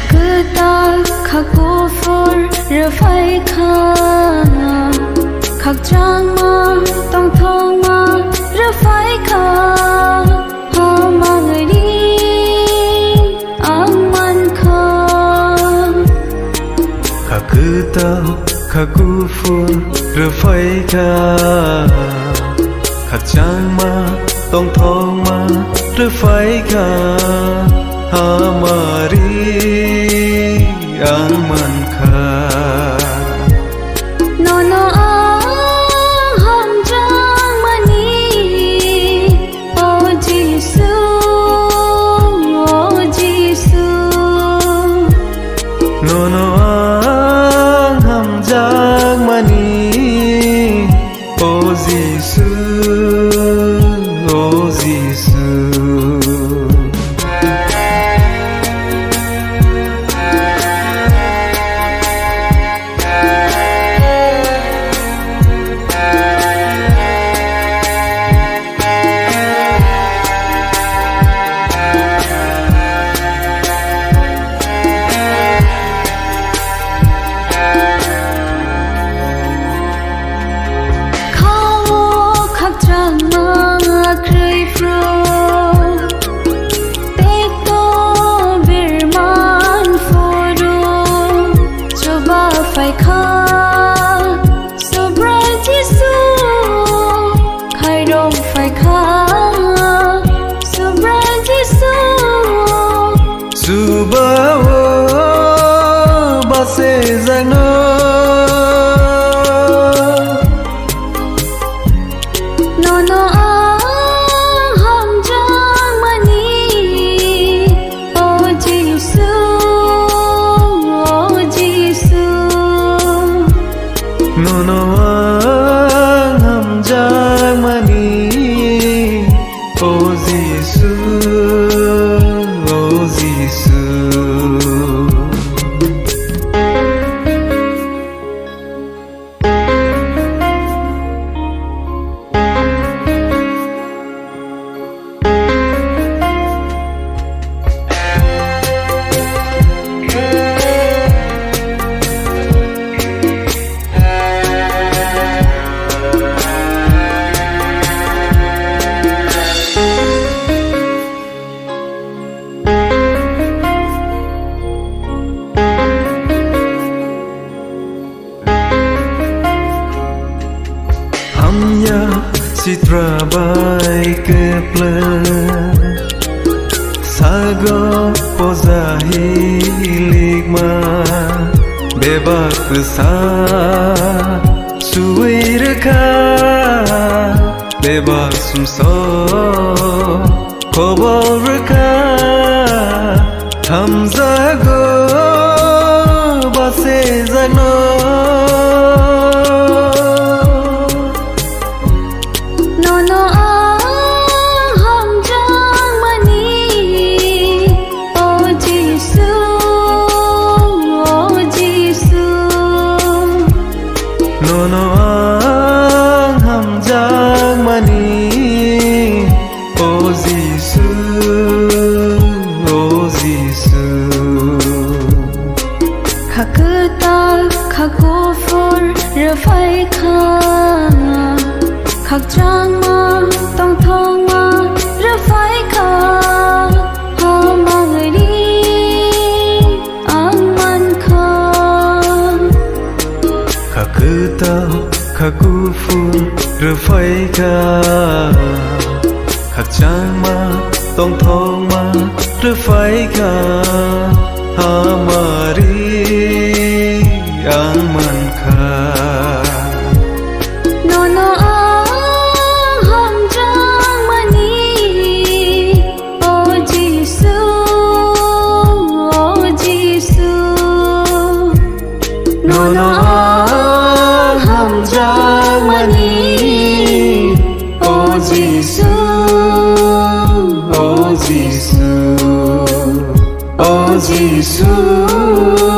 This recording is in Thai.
คือตาข้ากูฟูหรือไฟข้าขักจางมาต้องทองมาหรือไฟข้าหามาเลยดีอังมันข้าคือตาข้ากูฟูหรือไฟข้าขักจางมาต้องทองมาหรือไฟข้าหามารีอังมันข้าโนโนอาหัมจางมานีโอจิสุโอจิสุโนโนอาหัมจางมานีโอจิสุโอจิสุSubawo base zano No no ham jang mani O Jisu O Jisu No no ham jang mani O Jisu Hamnya citra baik keplan Sago pozahi ligma Bebak besar Suwi reka Bebak sumso Kobol reka Hamzago Base zagnoคือตาข้ากูฟูหรือไฟข้าขักจางมาต้องทองมาหรือไฟข้าหามาเลยดีอังมันข้าคือตาข้ากูฟูหรือไฟข้าขักจางมาต้องทองมาหรือไฟข้าหามารีอังมันข้าโนโนอาหัมจางมานีโอจิสุโอจิสุโนโนอาหัมจางมานีโอจิสุโอจิสุOh Jesus